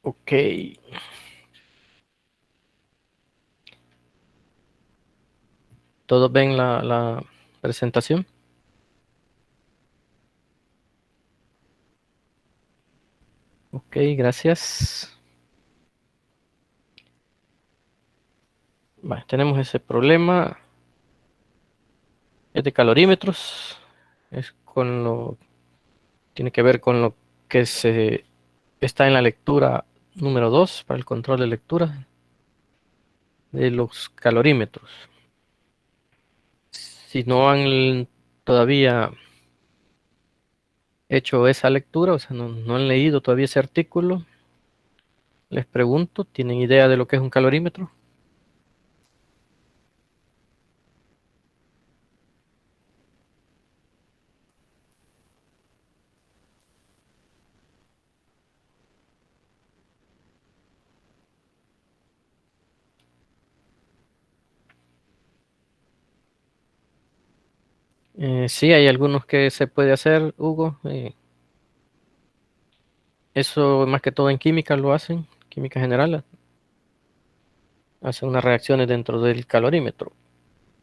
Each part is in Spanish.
Ok, ¿todos ven la presentación? Ok, gracias. Vale, tenemos ese problema. Es de calorímetros. Es con lo, tiene que ver con lo que se está en la lectura número 2 para el control de lectura de los calorímetros. Si no han todavía hecho esa lectura, o sea, no han leído todavía ese artículo, les pregunto, ¿tienen idea de lo que es un calorímetro? Sí, hay algunos que se puede hacer, Hugo. Eso más que todo en química lo hacen, química general, hacen unas reacciones dentro del calorímetro.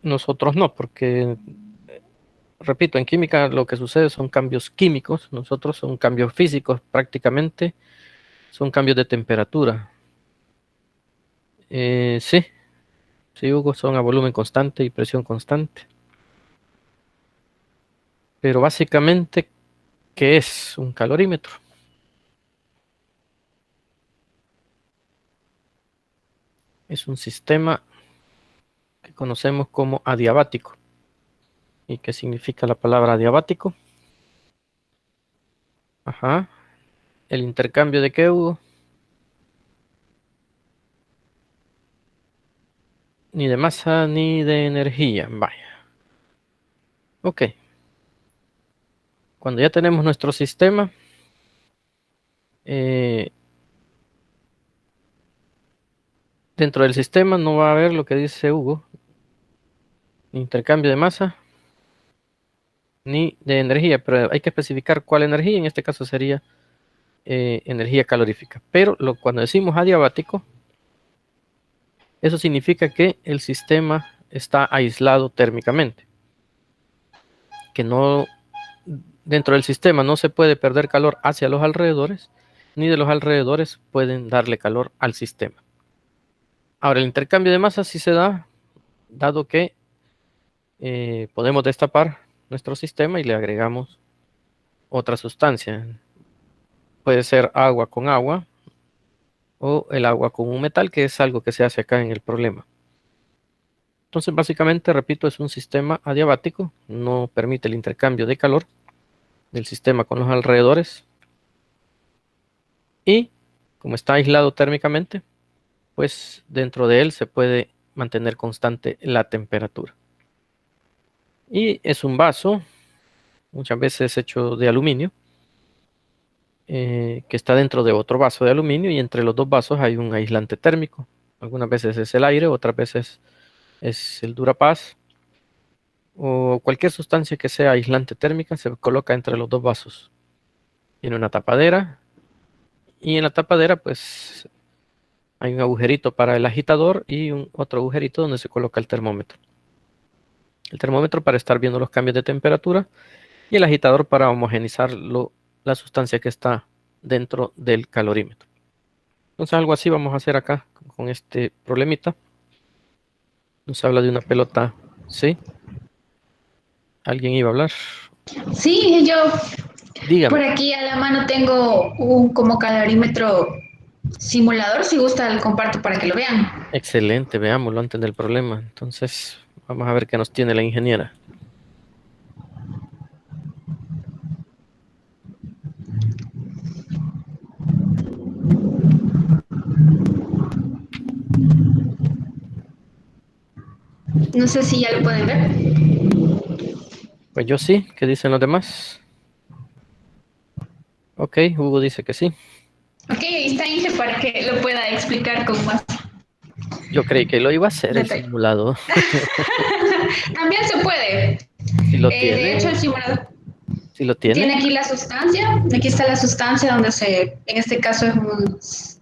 Nosotros no, porque, repito, en química lo que sucede son cambios químicos, nosotros son cambios físicos prácticamente, son cambios de temperatura. Sí, sí, Hugo, son a volumen constante y presión constante. Pero básicamente, ¿qué es un calorímetro? Es un sistema que conocemos como adiabático. ¿Y qué significa la palabra adiabático? Ajá. El intercambio de qué, Hugo? Ni de masa ni de energía. Vaya. Ok. Cuando ya tenemos nuestro sistema, eh, dentro del sistema no va a haber lo que dice Hugo, ni intercambio de masa ni de energía, pero hay que especificar cuál energía, en este caso sería energía calorífica. Pero cuando decimos adiabático, eso significa que el sistema está aislado térmicamente, que no dentro del sistema no se puede perder calor hacia los alrededores, ni de los alrededores pueden darle calor al sistema. Ahora, el intercambio de masa sí se da, dado que podemos destapar nuestro sistema y le agregamos otra sustancia. Puede ser agua con agua o el agua con un metal, que es algo que se hace acá en el problema. Entonces, básicamente, repito, es un sistema adiabático, no permite el intercambio de calor del sistema con los alrededores y como está aislado térmicamente, pues dentro de él se puede mantener constante la temperatura. Y es un vaso, muchas veces hecho de aluminio, que está dentro de otro vaso de aluminio y entre los dos vasos hay un aislante térmico. Algunas veces es el aire, otras veces es el Durapaz o cualquier sustancia que sea aislante térmica se coloca entre los dos vasos. Tiene una tapadera y en la tapadera pues hay un agujerito para el agitador y otro agujerito donde se coloca el termómetro. El termómetro para estar viendo los cambios de temperatura y el agitador para homogenizar la sustancia que está dentro del calorímetro. Entonces algo así vamos a hacer acá con este problemita. Nos habla de una pelota, ¿sí? ¿Alguien iba a hablar? Sí, yo por Dígame. aquí a la mano tengo un como calorímetro simulador, si gusta el comparto para que lo vean. Excelente, veámoslo antes del problema. Entonces, vamos a ver qué nos tiene la ingeniera. No sé si ya lo pueden ver. Pues yo sí, ¿qué dicen los demás? Ok, Hugo dice que sí. Ok, ahí está Inge para que lo pueda explicar con más Yo creí que lo iba a hacer el detalle. simulado. También se puede. Si lo De hecho, tiene, el simulador si lo tiene. tiene aquí la sustancia. Aquí está la sustancia donde en este caso es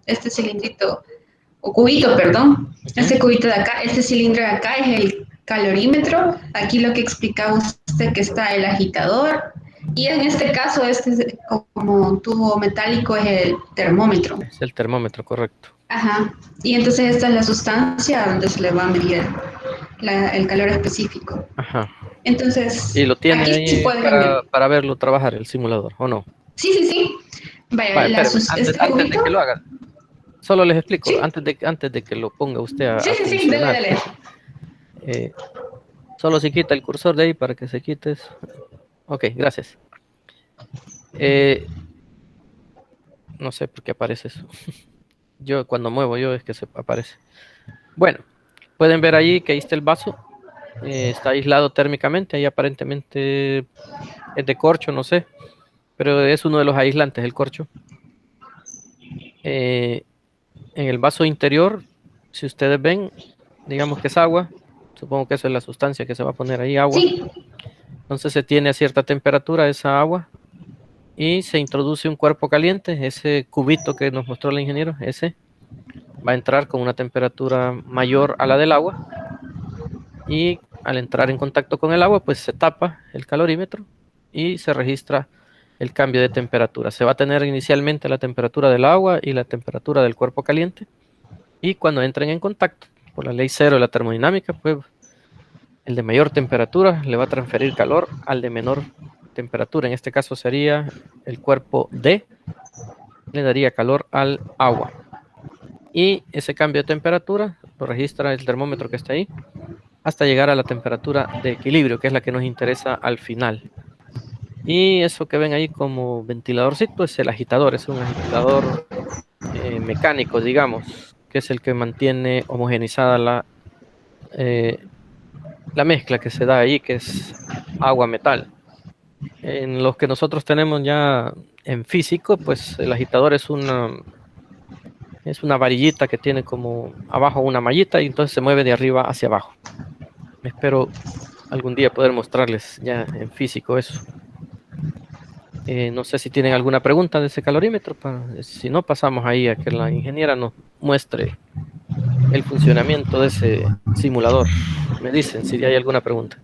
este cilindrito, o cubito, perdón, Ujú. este cubito de acá, este cilindro de acá es el calorímetro. Aquí lo que explicaba usted que está el agitador. Y en este caso, este es como tubo metálico es el termómetro. Es el termómetro, correcto. Ajá. Y entonces esta es la sustancia donde se le va a medir el calor específico. Ajá. Entonces, Y lo tiene aquí sí ahí pueden ver. para verlo trabajar el simulador, ¿o no? Sí, sí, sí. Vaya, Vale, espérame, este antes de cubito. que lo haga, solo les explico, Sí, antes de que lo ponga usted sí, a sí, sí, dale, funcionar, dale. eh, solo se quita el cursor de ahí para que se quite eso. Ok, gracias. Eh, no sé por qué aparece eso. Yo cuando muevo yo es que se aparece. Bueno, pueden ver ahí que ahí está el vaso. Está aislado térmicamente. Ahí aparentemente es de corcho, no sé. Pero es uno de los aislantes, el corcho. Eh, en el vaso interior, si ustedes ven, digamos que es agua. Supongo que esa es la sustancia que se va a poner ahí, agua. Sí, Entonces se tiene a cierta temperatura esa agua y se introduce un cuerpo caliente, ese cubito que nos mostró el ingeniero, ese va a entrar con una temperatura mayor a la del agua y al entrar en contacto con el agua, pues se tapa el calorímetro y se registra el cambio de temperatura. Se va a tener inicialmente la temperatura del agua y la temperatura del cuerpo caliente y cuando entren en contacto, por la ley cero de la termodinámica, pues el de mayor temperatura le va a transferir calor al de menor temperatura. En este caso sería el cuerpo D, le daría calor al agua. Y ese cambio de temperatura lo registra el termómetro que está ahí hasta llegar a la temperatura de equilibrio, que es la que nos interesa al final. Y eso que ven ahí como ventiladorcito es el agitador, es un agitador mecánico, digamos, que es el que mantiene homogenizada eh, la mezcla que se da ahí, que es agua-metal. En los que nosotros tenemos ya en físico, pues el agitador es una varillita que tiene como abajo una mallita y entonces se mueve de arriba hacia abajo. Espero algún día poder mostrarles ya en físico eso. No sé si tienen alguna pregunta de ese calorímetro. Si no, pasamos ahí a que la ingeniera nos muestre el funcionamiento de ese simulador. Me dicen si hay alguna pregunta.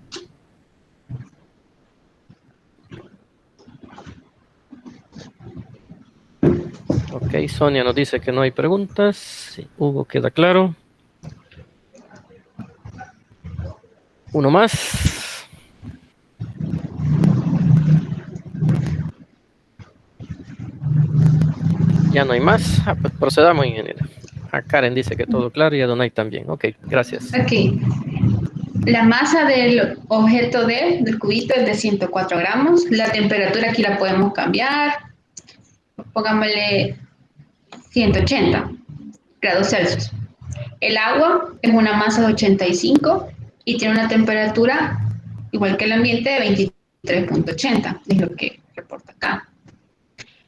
Ok, Sonia nos dice que no hay preguntas. Sí, Hugo queda claro. Uno más. Ya no hay más. Pues procedamos, ingeniera. A Karen dice que todo claro y a Donay también. Ok, gracias. aquí. La masa del objeto D, del cubito, es de 104 gramos. La temperatura aquí la podemos cambiar. Pongámosle 180 grados Celsius. El agua es una masa de 85 y tiene una temperatura igual que el ambiente de 23.80, es lo que reporta acá.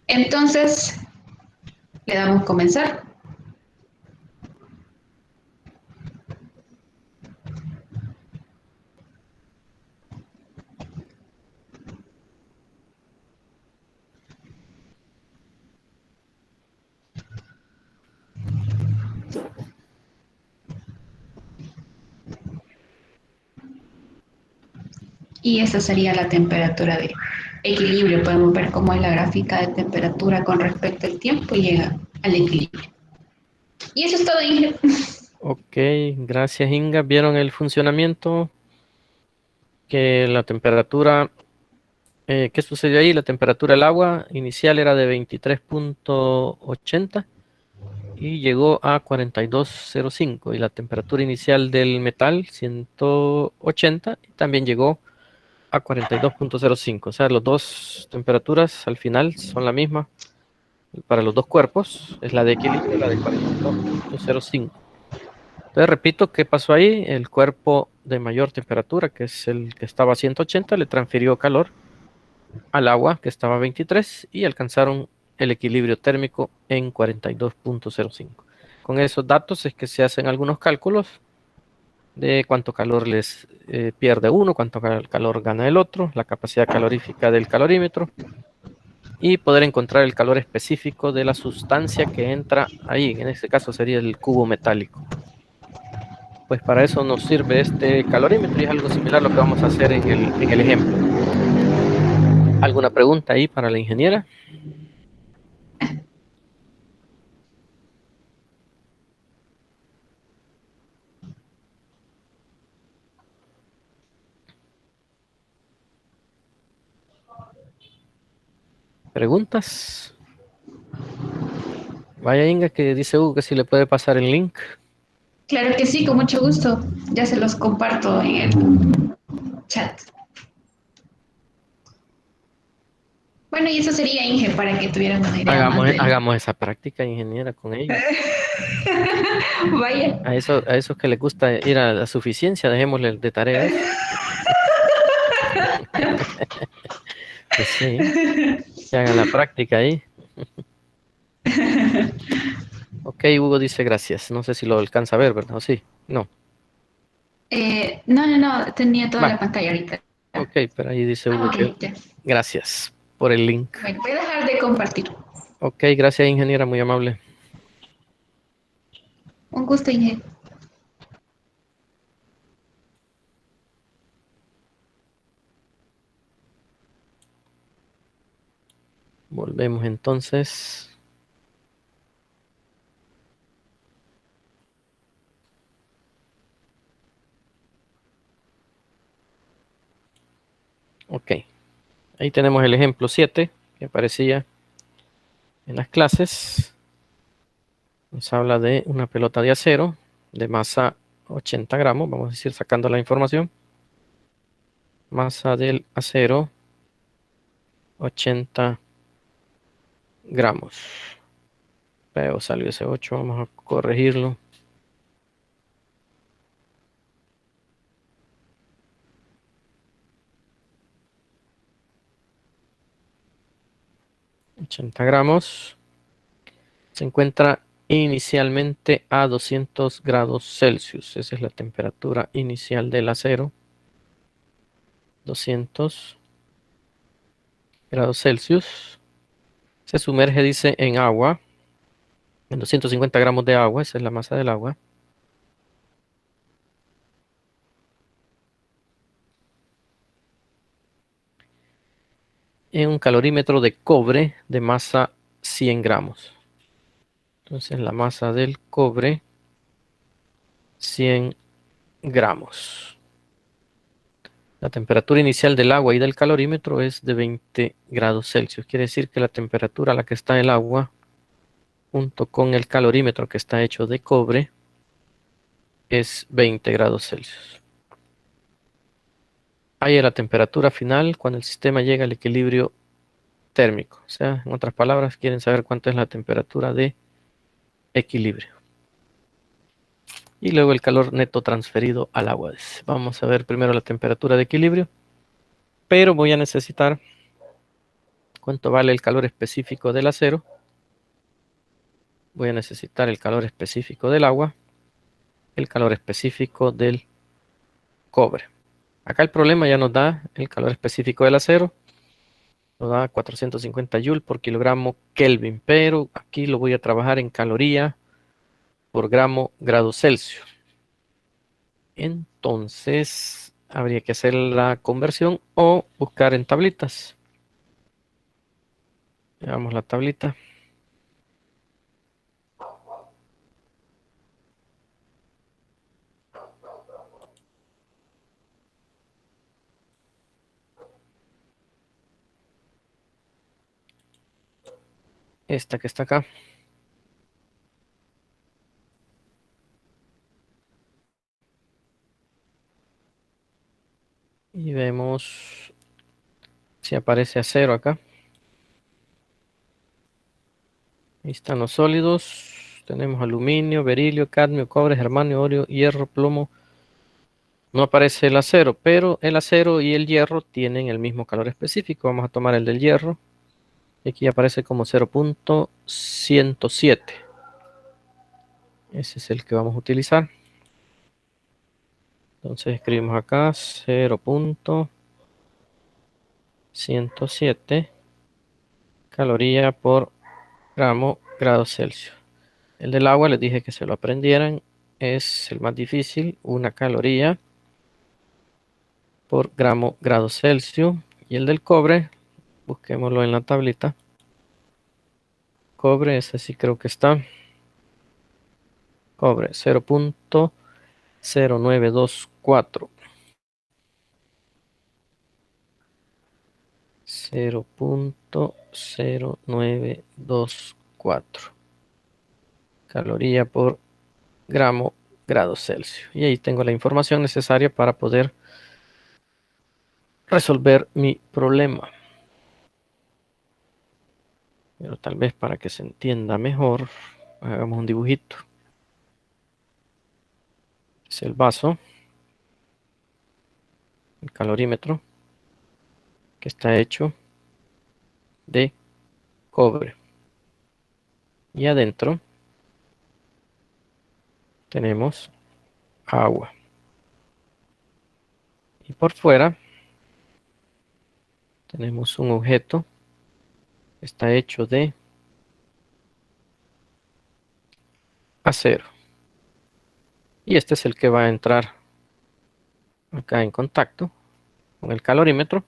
Entonces, le damos comenzar. Y esa sería la temperatura de equilibrio. Podemos ver cómo es la gráfica de temperatura con respecto al tiempo y llega al equilibrio. Y eso es todo, Ingrid. Ok, gracias Inga. ¿Vieron el funcionamiento? Que la temperatura, ¿qué sucedió ahí? La temperatura del agua inicial era de 23.80 y llegó a 42.05 y la temperatura inicial del metal 180 y también llegó a 42.05. O sea, las dos temperaturas al final son la misma para los dos cuerpos, es la de equilibrio, la de 42.05. Entonces, repito, ¿qué pasó ahí? El cuerpo de mayor temperatura, que es el que estaba a 180, le transfirió calor al agua, que estaba a 23, y alcanzaron el equilibrio térmico en 42.05. Con esos datos es que se hacen algunos cálculos de cuánto calor les pierde uno, cuánto calor gana el otro, la capacidad calorífica del calorímetro, y poder encontrar el calor específico de la sustancia que entra ahí. En este caso sería el cubo metálico. Pues para eso nos sirve este calorímetro y es algo similar a lo que vamos a hacer en el ejemplo. ¿Alguna pregunta ahí para la ingeniera? ¿Preguntas? Vaya Inga, que dice Hugo que si le puede pasar el link. Claro que sí, con mucho gusto. Ya se los comparto en el chat. Bueno, y eso sería Inge para que tuvieran una idea más del. Hagamos esa práctica, ingeniera, con ellos. Vaya. A esos que les gusta ir a la suficiencia, dejémosle de tarea eso. Pues sí, que hagan la práctica ahí. Ok, Hugo dice gracias. No sé si lo alcanza a ver, ¿verdad? ¿O sí? No. No, tenía toda Va. la pantalla ahorita. Ok, pero ahí dice Ah, Hugo ok, que ya. gracias por el link. Bueno, voy a dejar de compartir. Ok, gracias, ingeniera, muy amable. Un gusto, Inge. Volvemos entonces. Ok, ahí tenemos el ejemplo 7 que aparecía en las clases. Nos habla de una pelota de acero de masa 80 gramos, vamos a decir, sacando la información. Masa del acero 80 gramos. Pero salió ese 8, vamos a corregirlo. 80 gramos. Se encuentra inicialmente a 200 grados Celsius. Esa es la temperatura inicial del acero. 200 grados Celsius. Se sumerge, dice, en agua. En 250 gramos de agua. Esa es la masa del agua. En un calorímetro de cobre de masa 100 gramos. Entonces la masa del cobre 100 gramos. La temperatura inicial del agua y del calorímetro es de 20 grados Celsius. Quiere decir que la temperatura a la que está el agua junto con el calorímetro que está hecho de cobre es 20 grados Celsius. Ahí es la temperatura final cuando el sistema llega al equilibrio térmico. O sea, en otras palabras, quieren saber cuánto es la temperatura de equilibrio. Y luego el calor neto transferido al agua. Vamos a ver primero la temperatura de equilibrio, pero voy a necesitar cuánto vale el calor específico del acero. Voy a necesitar el calor específico del agua, el calor específico del cobre. Acá el problema ya nos da el calor específico del acero, nos da 450 Joule por kilogramo Kelvin, pero aquí lo voy a trabajar en caloría por gramo grado Celsius. Entonces, habría que hacer la conversión o buscar en tablitas. Veamos la tablita. Esta que está acá. Y vemos si aparece acero acá. Ahí están los sólidos. Tenemos aluminio, berilio, cadmio, cobre, germanio, orio, hierro, plomo. No aparece el acero, pero el acero y el hierro tienen el mismo calor específico. Vamos a tomar el del hierro. Y aquí aparece como 0.107. Ese es el que vamos a utilizar. Entonces escribimos acá 0.107 caloría por gramo grados Celsius. El del agua les dije que se lo aprendieran. Es el más difícil. 1 caloría por gramo grados Celsius. Y el del cobre, busquémoslo en la tablita. Cobre, ese sí creo que está. Cobre, 0.0924. 0.0924 caloría por gramo grados Celsius. Y ahí tengo la información necesaria para poder resolver mi problema. Pero tal vez para que se entienda mejor, hagamos un dibujito. Es el vaso, el calorímetro, que está hecho de cobre. Y adentro tenemos agua. Y por fuera tenemos un objeto que está hecho de acero. Y este es el que va a entrar acá en contacto con el calorímetro.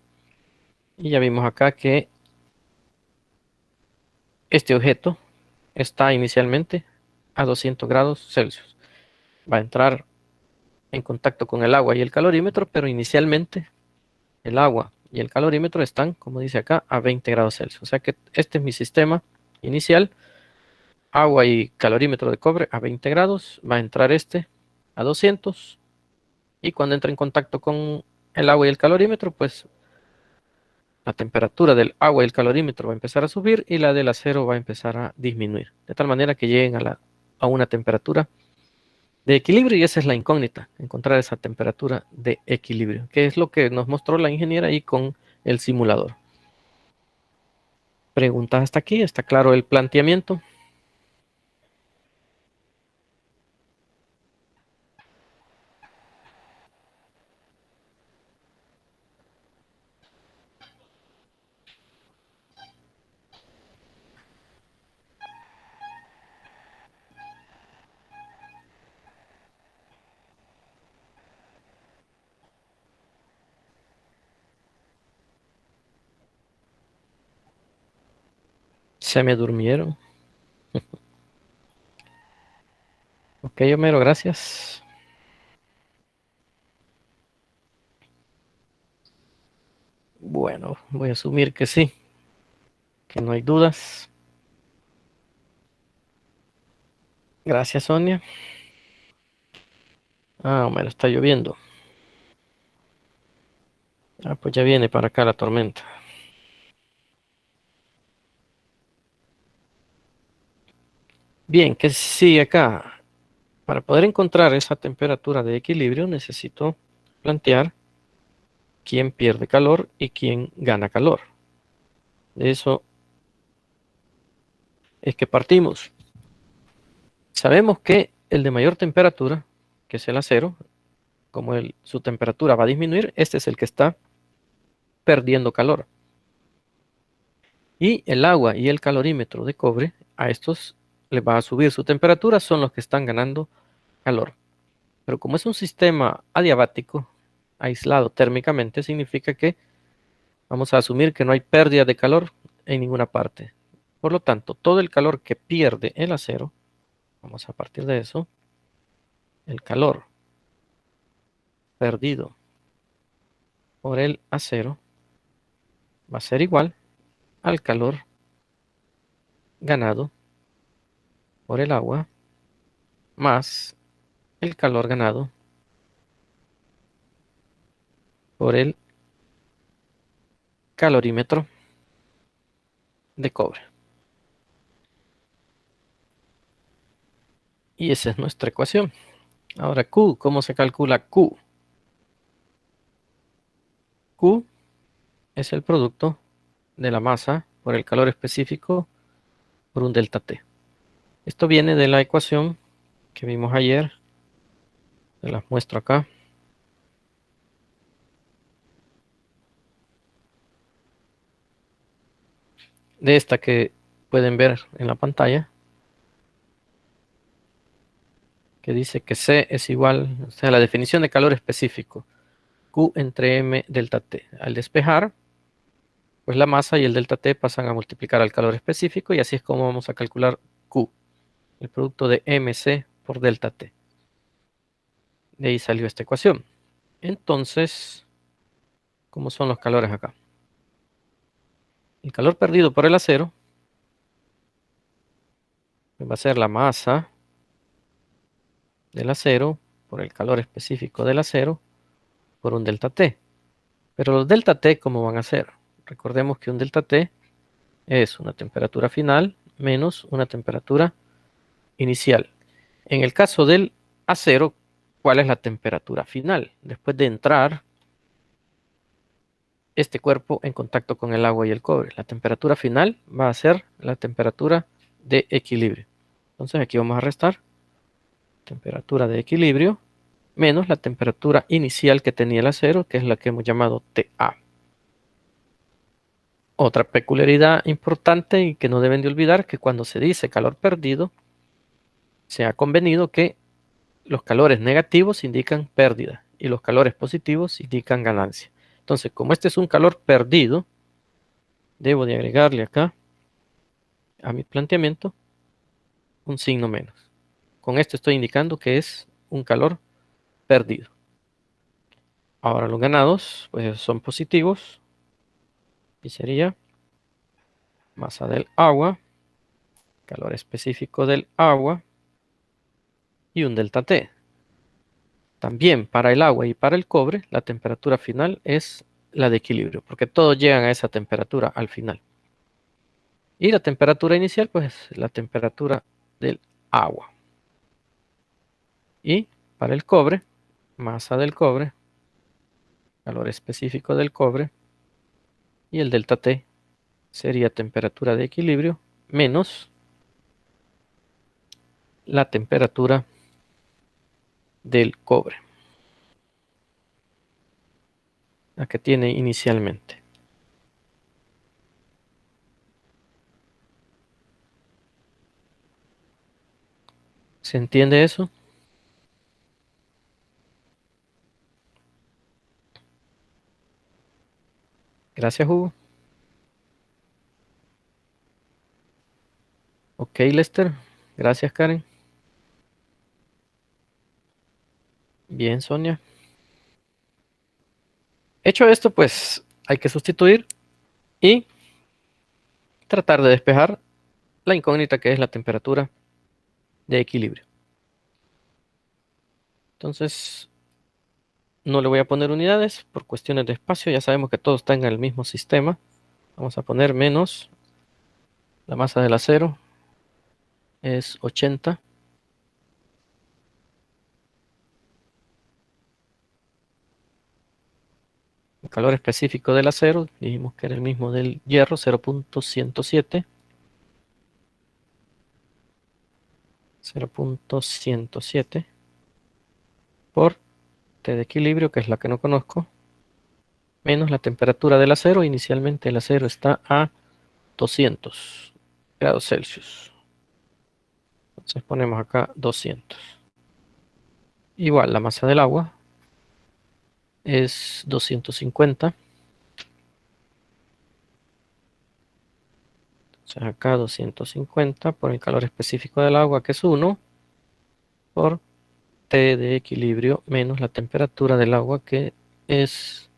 Y ya vimos acá que este objeto está inicialmente a 200 grados Celsius. Va a entrar en contacto con el agua y el calorímetro, pero inicialmente el agua y el calorímetro están, como dice acá, a 20 grados Celsius. O sea que este es mi sistema inicial. Agua y calorímetro de cobre a 20 grados. Va a entrar este a 200. Y cuando entra en contacto con el agua y el calorímetro, pues la temperatura del agua y el calorímetro va a empezar a subir y la del acero va a empezar a disminuir. De tal manera que lleguen a una temperatura de equilibrio, y esa es la incógnita, encontrar esa temperatura de equilibrio, que es lo que nos mostró la ingeniera ahí con el simulador. Preguntas hasta aquí, ¿está claro el planteamiento? Se me durmieron. Ok, Homero, gracias. Bueno, voy a asumir que sí, que no hay dudas. Gracias, Sonia. Ah, Homero, está lloviendo. Ah, pues ya viene para acá la tormenta. Bien, ¿qué sigue acá? Para poder encontrar esa temperatura de equilibrio necesito plantear quién pierde calor y quién gana calor. De eso es que partimos. Sabemos que el de mayor temperatura, que es el acero, como su temperatura va a disminuir, este es el que está perdiendo calor. Y el agua y el calorímetro de cobre, a estos les va a subir su temperatura, son los que están ganando calor. Pero como es un sistema adiabático, aislado térmicamente, significa que vamos a asumir que no hay pérdida de calor en ninguna parte. Por lo tanto, todo el calor que pierde el acero, vamos a partir de eso, el calor perdido por el acero va a ser igual al calor ganado por el agua más el calor ganado por el calorímetro de cobre. Y esa es nuestra ecuación. Ahora Q, ¿cómo se calcula Q? Q es el producto de la masa por el calor específico por un delta T. Esto viene de la ecuación que vimos ayer. Se las muestro acá. de esta que pueden ver en la pantalla, que dice que C es igual, o sea, la definición de calor específico, Q entre M delta T. Al despejar, pues la masa y el delta T pasan a multiplicar al calor específico y así es como vamos a calcular Q, el producto de MC por delta T. De ahí salió esta ecuación. Entonces, ¿cómo son los calores acá? El calor perdido por el acero va a ser la masa del acero por el calor específico del acero por un delta T. Pero los delta T, ¿cómo van a ser? Recordemos que un delta T es una temperatura final menos una temperatura inicial. En el caso del acero, ¿cuál es la temperatura final? Después de entrar este cuerpo en contacto con el agua y el cobre. La temperatura final va a ser la temperatura de equilibrio. Entonces aquí vamos a restar temperatura de equilibrio menos la temperatura inicial que tenía el acero, que es la que hemos llamado TA. Otra peculiaridad importante y que no deben de olvidar, que cuando se dice calor perdido, se ha convenido que los calores negativos indican pérdida y los calores positivos indican ganancia. Entonces, como este es un calor perdido, debo de agregarle acá a mi planteamiento un signo menos. Con esto estoy indicando que es un calor perdido. Ahora los ganados pues son positivos y sería masa del agua, calor específico del agua y un delta T. También para el agua y para el cobre la temperatura final es la de equilibrio, porque todos llegan a esa temperatura al final. Y la temperatura inicial pues la temperatura del agua. Y para el cobre, masa del cobre, calor específico del cobre y el delta T sería temperatura de equilibrio menos la temperatura del cobre, la que tiene inicialmente. ¿Se entiende eso? Gracias, Hugo. Ok, Lester. Gracias, Karen. Bien, Sonia. Hecho esto, pues hay que sustituir y tratar de despejar la incógnita que es la temperatura de equilibrio. Entonces, no le voy a poner unidades por cuestiones de espacio. Ya sabemos que todo está en el mismo sistema. Vamos a poner menos la masa del acero es 80. El calor específico del acero, dijimos que era el mismo del hierro, 0.107. 0.107 por T de equilibrio, que es la que no conozco, menos la temperatura del acero. Inicialmente el acero está a 200 grados Celsius. Entonces ponemos acá 200. Igual la masa del agua es 250. Entonces acá 250 por el calor específico del agua, que es 1, por T de equilibrio menos la temperatura del agua, que es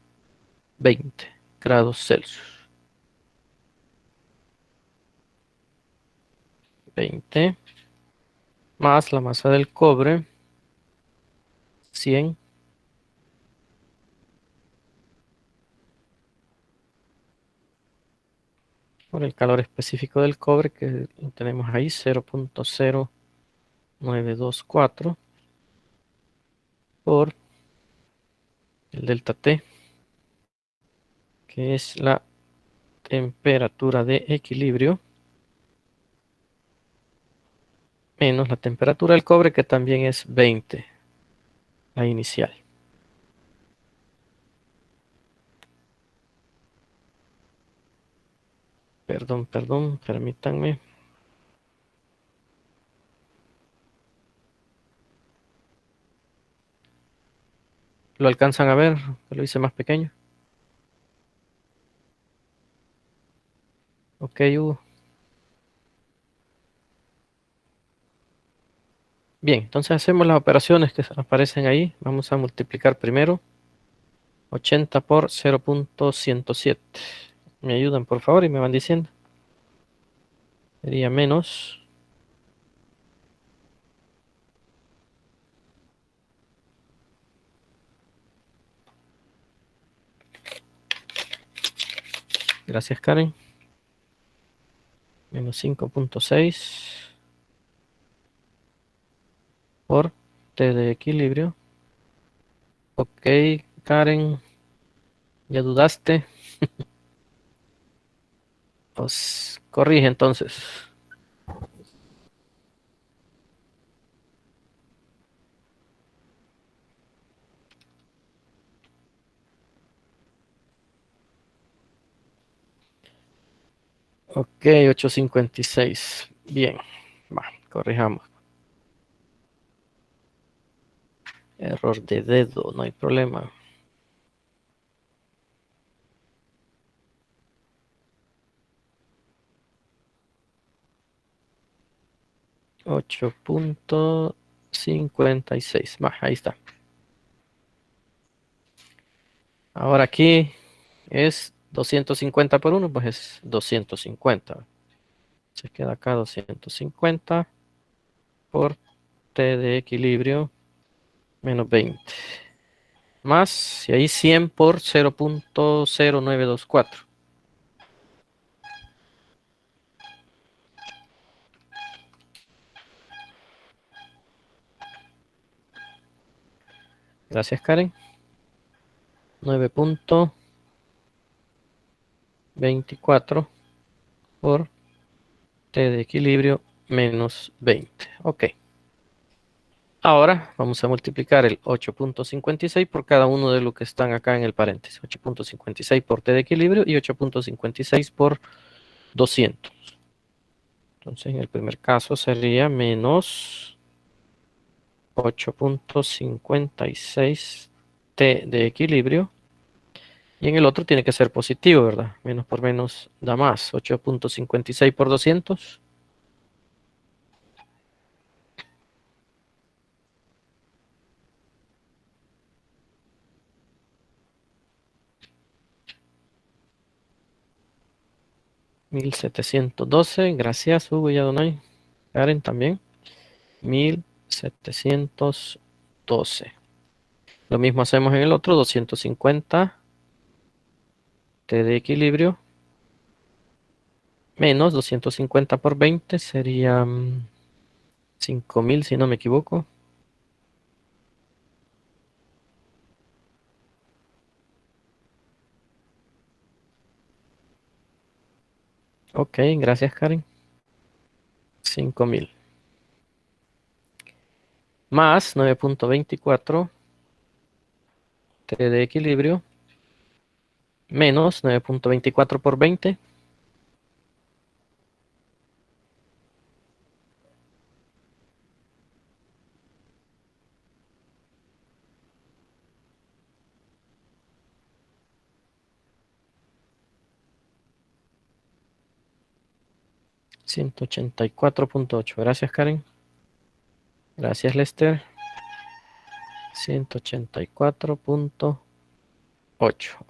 20 grados Celsius. 20 más la masa del cobre, 100 por el calor específico del cobre, que lo tenemos ahí, 0.0924 por el delta T, que es la temperatura de equilibrio, menos la temperatura del cobre, que también es 20, la inicial. Perdón, permítanme. ¿Lo alcanzan a ver? Lo hice más pequeño. Ok, Hugo. Bien, entonces hacemos las operaciones que aparecen ahí. Vamos a multiplicar primero 80 por 0.107. ¿Me ayudan, por favor? Y me van diciendo. Sería menos. Gracias, Karen. Menos 5.6 por T de equilibrio. Ok, Karen, ¿ya dudaste? Pues corrige entonces. Ok, 8.56. Bien, va, corrijamos. Error de dedo, no hay problema. 8.56. Va, ahí está. Ahora aquí es 250 por 1, pues es 250. Se queda acá 250 por T de equilibrio menos 20. Más, y ahí 100 por 0.0924. Gracias, Karen. 9.24 por T de equilibrio menos 20. Ok. Ahora vamos a multiplicar el 8.56 por cada uno de los que están acá en el paréntesis. 8.56 por T de equilibrio y 8.56 por 200. Entonces en el primer caso sería menos 8.56 T de equilibrio. Y en el otro tiene que ser positivo, ¿verdad? Menos por menos da más. 8.56 por 200. 1712. Gracias, Hugo y Adonai. Karen también. 1712. Lo mismo hacemos en el otro. 250 T de equilibrio. Menos 250 por 20 sería 5000 si no me equivoco. Ok, gracias, Karen. 5000. Más 9.24 T de equilibrio. Menos 9.24 por 20. 184.8. Gracias, Karen. Gracias, Lester. 184.8.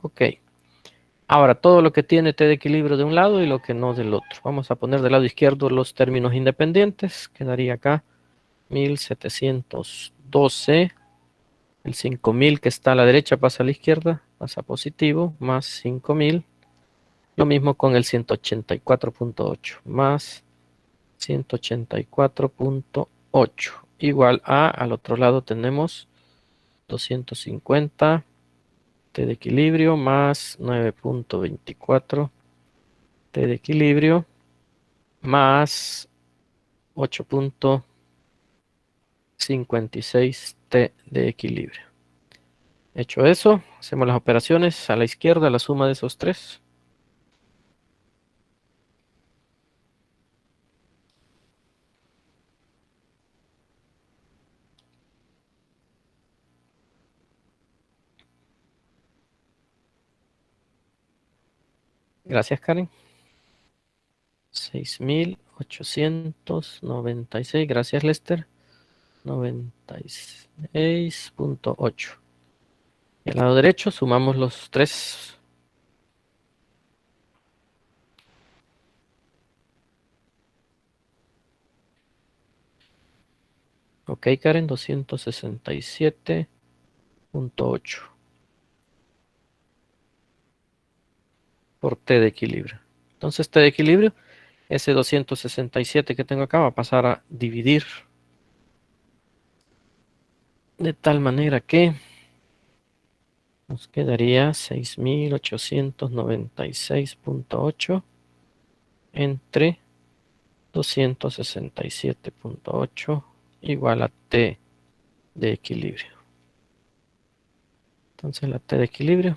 Ok. Ahora, todo lo que tiene T de equilibrio de un lado y lo que no del otro. Vamos a poner del lado izquierdo los términos independientes. Quedaría acá 1712. El 5000 que está a la derecha pasa a la izquierda, pasa positivo, más 5000. Lo mismo con el 184.8, más 184.8. Igual a, al otro lado tenemos 250 T de equilibrio más 9.24 T de equilibrio más 8.56 T de equilibrio. Hecho eso, hacemos las operaciones a la izquierda, la suma de esos tres. Gracias, Karen. 6.896. Gracias, Lester. 96.8. Y al lado derecho sumamos los tres. Ok, Karen, 267.8 por T de equilibrio. Entonces, T de equilibrio, ese 267 que tengo acá va a pasar a dividir de tal manera que nos quedaría 6.896.8 entre 267.8 igual a T de equilibrio. Entonces la T de equilibrio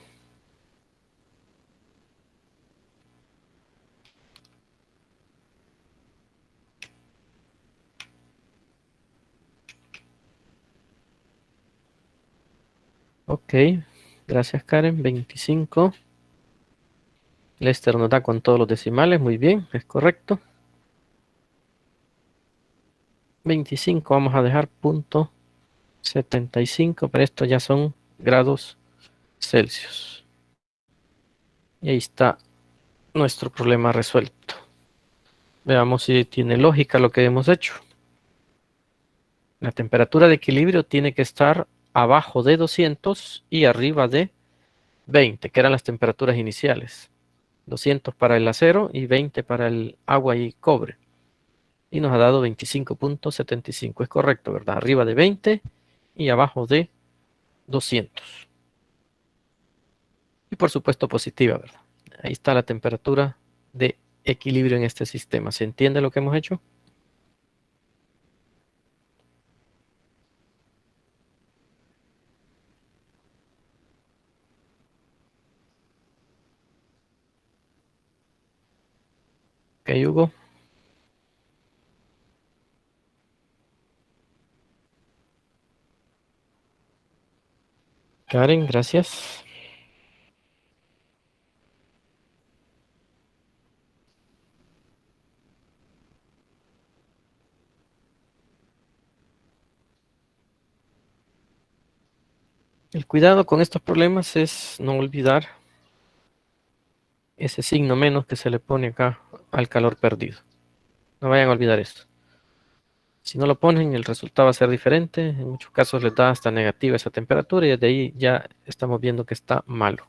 ok, gracias Karen, 25. Lester nos da con todos los decimales, muy bien, es correcto. 25 vamos a dejar punto 75, pero esto ya son grados Celsius. Y ahí está nuestro problema resuelto. Veamos si tiene lógica lo que hemos hecho. La temperatura de equilibrio tiene que estar abajo de 200 y arriba de 20, que eran las temperaturas iniciales. 200 para el acero y 20 para el agua y cobre. Y nos ha dado 25.75. Es correcto, ¿verdad? Arriba de 20 y abajo de 200. Y por supuesto positiva, ¿verdad? Ahí está la temperatura de equilibrio en este sistema. ¿Se entiende lo que hemos hecho? Ok, Hugo. Karen, gracias. El cuidado con estos problemas es no olvidar ese signo menos que se le pone acá al calor perdido. No vayan a olvidar esto. Si no lo ponen, el resultado va a ser diferente. En muchos casos les da hasta negativa esa temperatura y desde ahí ya estamos viendo que está malo.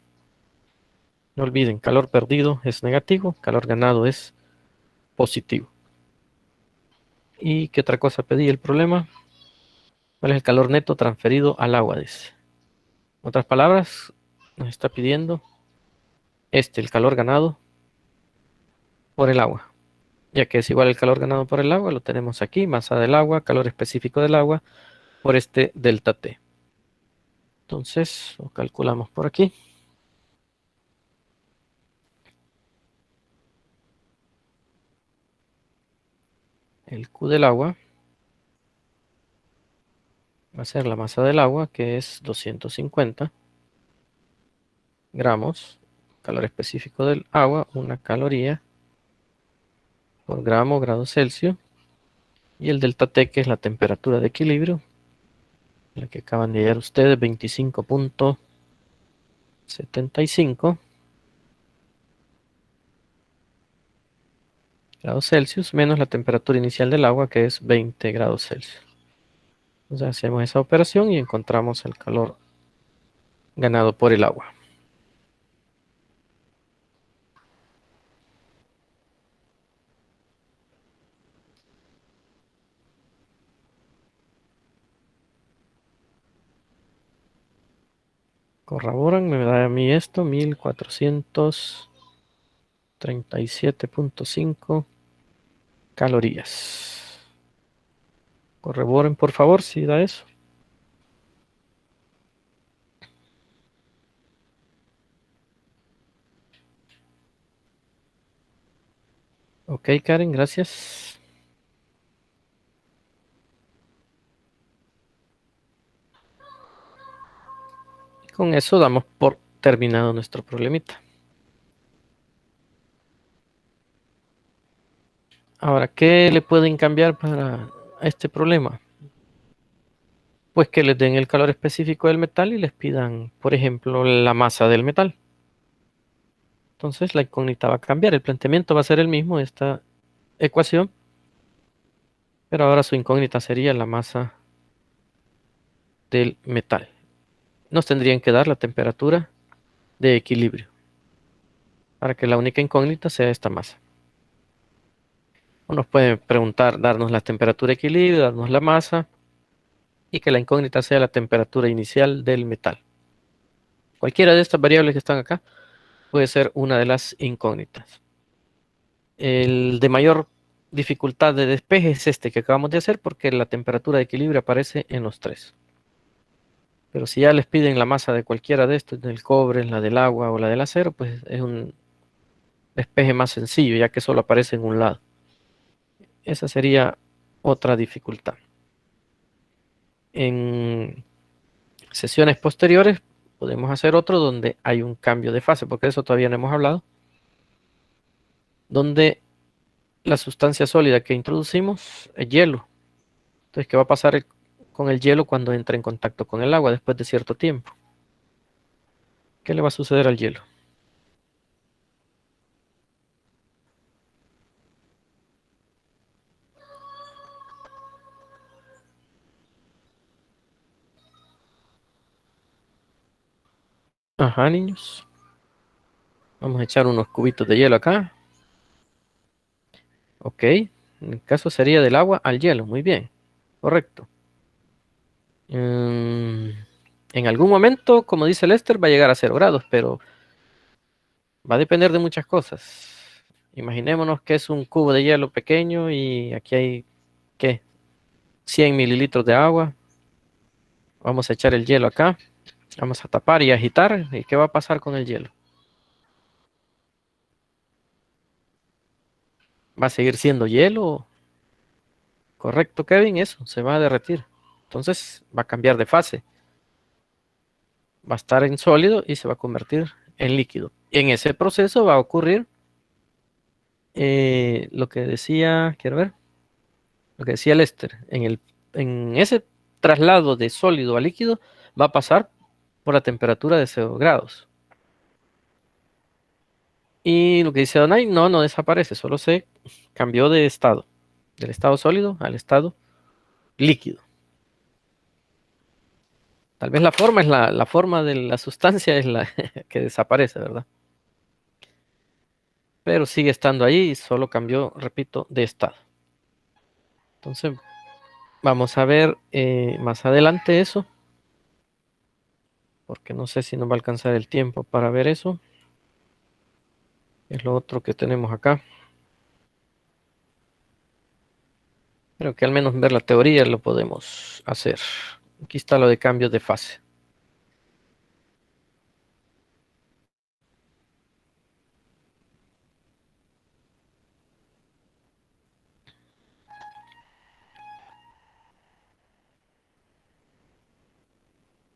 No olviden, calor perdido es negativo, calor ganado es positivo. ¿Y qué otra cosa pedí el problema? ¿Cuál es el calor neto transferido al agua? Dice. En otras palabras, nos está pidiendo el calor ganado por el agua. Ya que es igual el calor ganado por el agua, lo tenemos aquí, masa del agua, calor específico del agua, por este delta T. Entonces, lo calculamos por aquí. El Q del agua va a ser la masa del agua, que es 250 gramos. Calor específico del agua, una caloría por gramo, grado Celsius. Y el delta T, que es la temperatura de equilibrio, la que acaban de hallar ustedes, 25.75 grados Celsius, menos la temperatura inicial del agua, que es 20 grados Celsius. Entonces hacemos esa operación y encontramos el calor ganado por el agua. Corroboran, me da a mí esto, 1437.5 calorías. Corroboren, por favor, si da eso. Ok, Karen, gracias. Con eso damos por terminado nuestro problemita. Ahora, ¿qué le pueden cambiar para este problema? Pues que les den el calor específico del metal y les pidan, por ejemplo, la masa del metal. Entonces la incógnita va a cambiar. El planteamiento va a ser el mismo de esta ecuación, pero ahora su incógnita sería la masa del metal. Nos tendrían que dar la temperatura de equilibrio para que la única incógnita sea esta masa. O nos pueden preguntar, darnos la temperatura de equilibrio, darnos la masa y que la incógnita sea la temperatura inicial del metal. Cualquiera de estas variables que están acá puede ser una de las incógnitas. El de mayor dificultad de despeje es este que acabamos de hacer porque la temperatura de equilibrio aparece en los tres. Pero si ya les piden la masa de cualquiera de estos, del cobre, la del agua o la del acero, pues es un despeje más sencillo, ya que solo aparece en un lado. Esa sería otra dificultad. En sesiones posteriores podemos hacer otro donde hay un cambio de fase, porque de eso todavía no hemos hablado, donde la sustancia sólida que introducimos es hielo. Entonces, ¿qué va a pasar con el hielo cuando entre en contacto con el agua después de cierto tiempo? ¿Qué le va a suceder al hielo? Ajá, niños. Vamos a echar unos cubitos de hielo acá. Ok. En el caso sería del agua al hielo. Muy bien. Correcto. En algún momento, como dice Lester, va a llegar a 0 grados, pero va a depender de muchas cosas. Imaginémonos que es un cubo de hielo pequeño y aquí hay, ¿qué? 100 mililitros de agua. Vamos a echar el hielo acá. Vamos a tapar y agitar. ¿Y qué va a pasar con el hielo? ¿Va a seguir siendo hielo? Correcto, Kevin, eso, se va a derretir. Entonces va a cambiar de fase. Va a estar en sólido y se va a convertir en líquido. Y en ese proceso va a ocurrir lo que decía, quiero ver, lo que decía Lester. En ese traslado de sólido a líquido va a pasar por la temperatura de 0 grados. Y lo que dice Donay, no, no desaparece, solo se cambió de estado, del estado sólido al estado líquido. Tal vez la forma es la forma de la sustancia es la que desaparece, ¿verdad? Pero sigue estando ahí y solo cambió, repito, de estado. Entonces, vamos a ver más adelante eso, porque no sé si nos va a alcanzar el tiempo para ver eso. Es lo otro que tenemos acá. Pero que al menos ver la teoría lo podemos hacer. Aquí está lo de cambios de fase.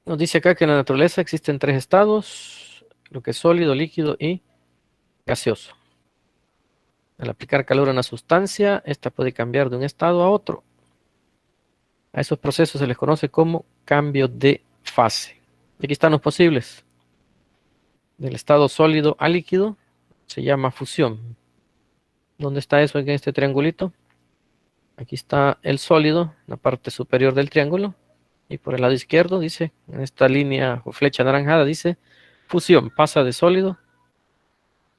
Nos dice acá que en la naturaleza existen tres estados, lo que es sólido, líquido y gaseoso. Al aplicar calor a una sustancia, esta puede cambiar de un estado a otro. A esos procesos se les conoce como cambio de fase. Y aquí están los posibles. Del estado sólido a líquido se llama fusión. ¿Dónde está eso en este triangulito? Aquí está el sólido, la parte superior del triángulo. Y por el lado izquierdo dice, en esta línea o flecha anaranjada dice, fusión, pasa de sólido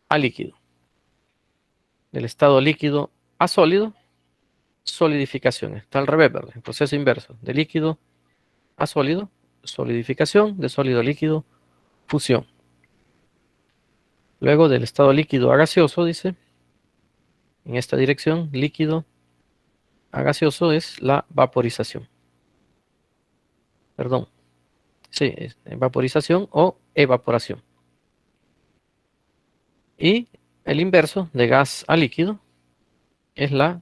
a líquido. Del estado líquido a sólido, solidificación. Está al revés, ¿verdad? El proceso inverso. De líquido a sólido, solidificación. De sólido a líquido, fusión. Luego del estado líquido a gaseoso, dice, en esta dirección, líquido a gaseoso es la vaporización. Perdón. Sí, es vaporización o evaporación. Y el inverso de gas a líquido es la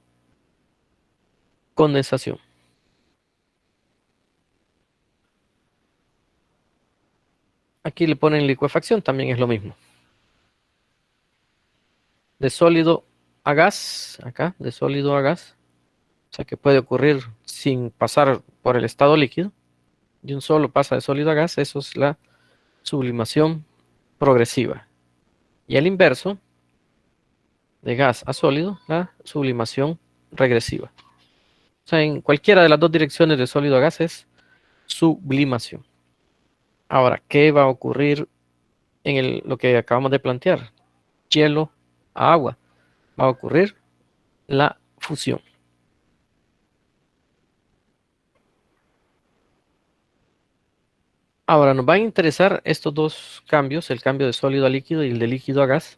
condensación. Aquí le ponen licuefacción, también es lo mismo. De sólido a gas, acá, de sólido a gas, o sea que puede ocurrir sin pasar por el estado líquido, de un solo pasa de sólido a gas, eso es la sublimación progresiva. Y el inverso, de gas a sólido, la sublimación regresiva. O sea, en cualquiera de las dos direcciones de sólido a gas es sublimación. Ahora, ¿qué va a ocurrir en lo que acabamos de plantear? Hielo a agua. Va a ocurrir la fusión. Ahora nos van a interesar estos dos cambios, el cambio de sólido a líquido y el de líquido a gas.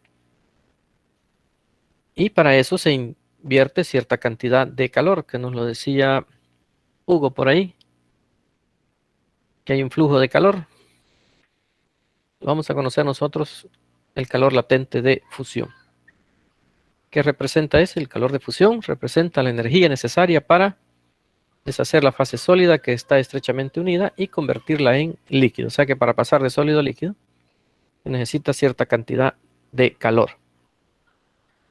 Y para eso se invierte cierta cantidad de calor, que nos lo decía Hugo por ahí, que hay un flujo de calor. Lo vamos a conocer nosotros el calor latente de fusión. ¿Qué representa eso? El calor de fusión representa la energía necesaria para deshacer la fase sólida que está estrechamente unida y convertirla en líquido. O sea que para pasar de sólido a líquido se necesita cierta cantidad de calor.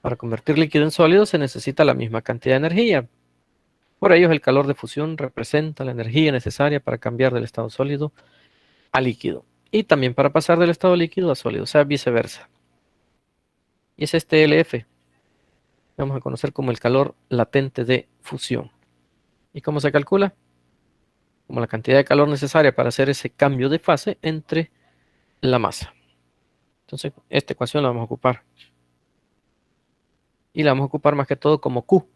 Para convertir líquido en sólido se necesita la misma cantidad de energía. Por ello, el calor de fusión representa la energía necesaria para cambiar del estado sólido a líquido. Y también para pasar del estado líquido a sólido, o sea, viceversa. Y es este LF. Vamos a conocer como el calor latente de fusión. ¿Y cómo se calcula? Como la cantidad de calor necesaria para hacer ese cambio de fase entre la masa. Entonces, esta ecuación la vamos a ocupar. Y la vamos a ocupar más que todo como Q. O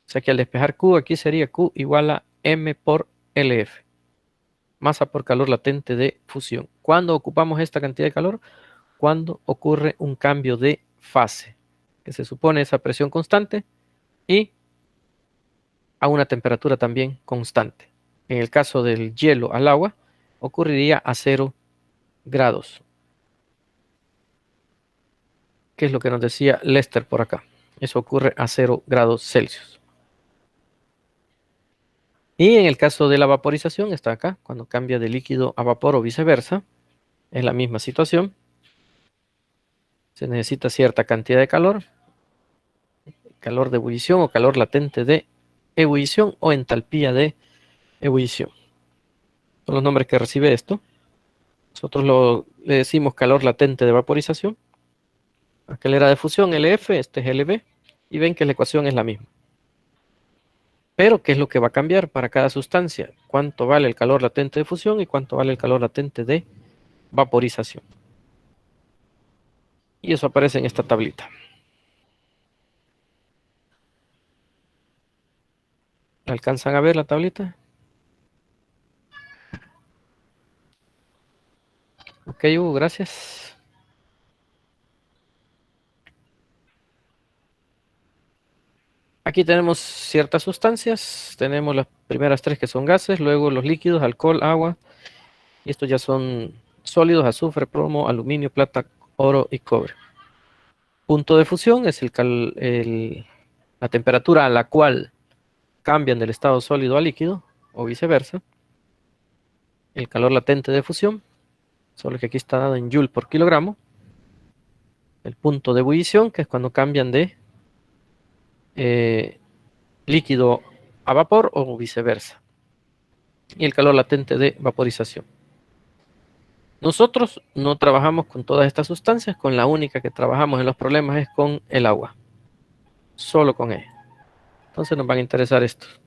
sea que al despejar Q, aquí sería Q igual a M por LF. Masa por calor latente de fusión. ¿Cuándo ocupamos esta cantidad de calor? Cuando ocurre un cambio de fase, que se supone esa presión constante y a una temperatura también constante. En el caso del hielo al agua, ocurriría a 0 grados. ¿Qué es lo que nos decía Lester por acá? Eso ocurre a 0 grados Celsius. Y en el caso de la vaporización, está acá, cuando cambia de líquido a vapor o viceversa, es la misma situación. Se necesita cierta cantidad de calor, calor de ebullición o calor latente de ebullición o entalpía de ebullición. Son los nombres que recibe esto. Nosotros le decimos calor latente de vaporización. Aquel era de fusión, LF, este es LB. Y ven que la ecuación es la misma. Pero, ¿qué es lo que va a cambiar para cada sustancia? ¿Cuánto vale el calor latente de fusión y cuánto vale el calor latente de vaporización? Y eso aparece en esta tablita. ¿Alcanzan a ver la tablita? Ok, Hugo, gracias. Aquí tenemos ciertas sustancias. Tenemos las primeras tres que son gases, luego los líquidos, alcohol, agua. Y estos ya son sólidos, azufre, plomo, aluminio, plata, oro y cobre. Punto de fusión es la temperatura a la cual cambian del estado sólido a líquido o viceversa. El calor latente de fusión, solo que aquí está dado en joule por kilogramo. El punto de ebullición, que es cuando cambian de líquido a vapor o viceversa. Y el calor latente de vaporización. Nosotros no trabajamos con todas estas sustancias, con la única que trabajamos en los problemas es con el agua. Solo con ella. Entonces nos van a interesar estos.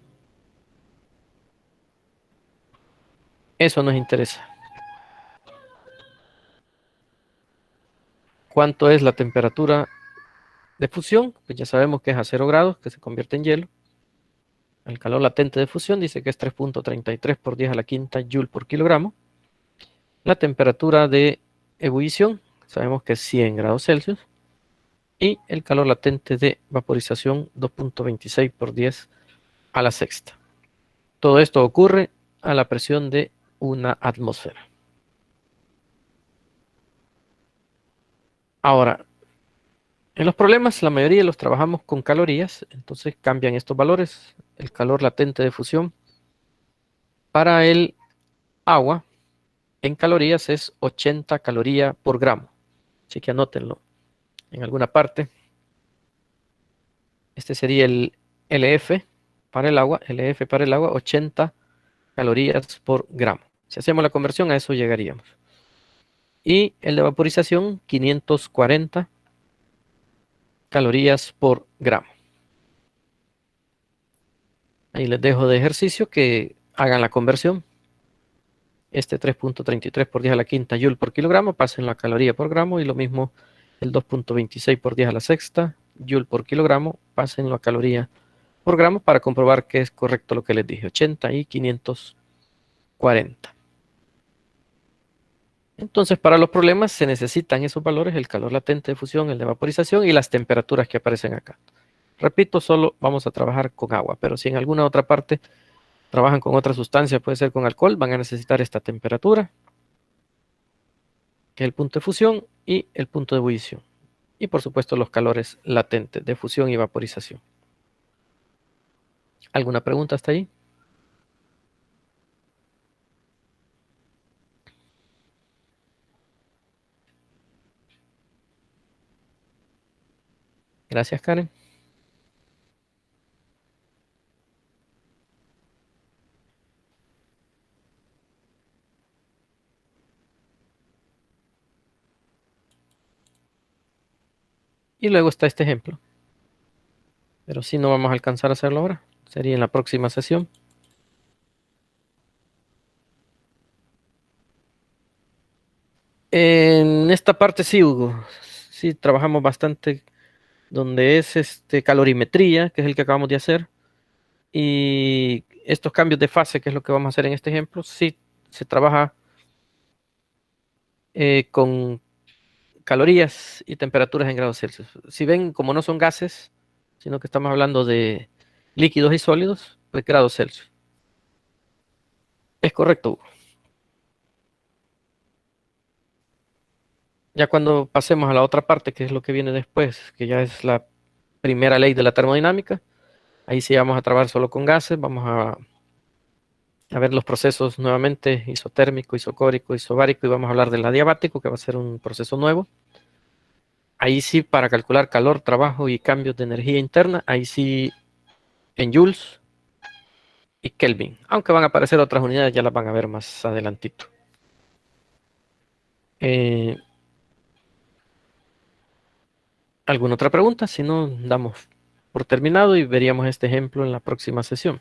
Eso nos interesa. ¿Cuánto es la temperatura de fusión? Pues ya sabemos que es a 0 grados, que se convierte en hielo. El calor latente de fusión dice que es 3.33 por 10 a la quinta joule por kilogramo. La temperatura de ebullición, sabemos que es 100 grados Celsius. Y el calor latente de vaporización, 2.26 por 10 a la sexta. Todo esto ocurre a la presión de una atmósfera. Ahora, en los problemas, la mayoría los trabajamos con calorías, entonces cambian estos valores. El calor latente de fusión para el agua en calorías es 80 calorías por gramo. Así que anótenlo en alguna parte. Este sería el LF para el agua, 80 calorías por gramo. Si hacemos la conversión, a eso llegaríamos. Y el de vaporización, 540 calorías por gramo. Ahí les dejo de ejercicio que hagan la conversión. Este 3.33 por 10 a la quinta joule por kilogramo, pasen la caloría por gramo, y lo mismo el 2.26 por 10 a la sexta joule por kilogramo, pasen la caloría por gramo para comprobar que es correcto lo que les dije, 80 y 540. Entonces, para los problemas se necesitan esos valores: el calor latente de fusión, el de vaporización y las temperaturas que aparecen acá. Repito, solo vamos a trabajar con agua, pero si en alguna otra parte trabajan con otra sustancia, puede ser con alcohol, van a necesitar esta temperatura, que es el punto de fusión, y el punto de ebullición. Y por supuesto los calores latentes de fusión y vaporización. ¿Alguna pregunta hasta ahí? Gracias, Karen. Y luego está este ejemplo, pero si no vamos a alcanzar a hacerlo ahora, sería en la próxima sesión. En esta parte sí, Hugo, sí trabajamos bastante donde es calorimetría, que es el que acabamos de hacer, y estos cambios de fase, que es lo que vamos a hacer en este ejemplo, sí se trabaja con calorías y temperaturas en grados Celsius. Si ven, como no son gases, sino que estamos hablando de líquidos y sólidos, pues grados Celsius. Es correcto, Hugo. Ya cuando pasemos a la otra parte, que es lo que viene después, que ya es la primera ley de la termodinámica, ahí sí vamos a trabajar solo con gases, vamos a ver los procesos nuevamente: isotérmico, isocórico, isobárico, y vamos a hablar del adiabático, que va a ser un proceso nuevo. Ahí sí, para calcular calor, trabajo y cambios de energía interna, ahí sí en joules y Kelvin, aunque van a aparecer otras unidades, ya las van a ver más adelantito. Eh, ¿Alguna otra pregunta? Si no, damos por terminado y veríamos este ejemplo en la próxima sesión.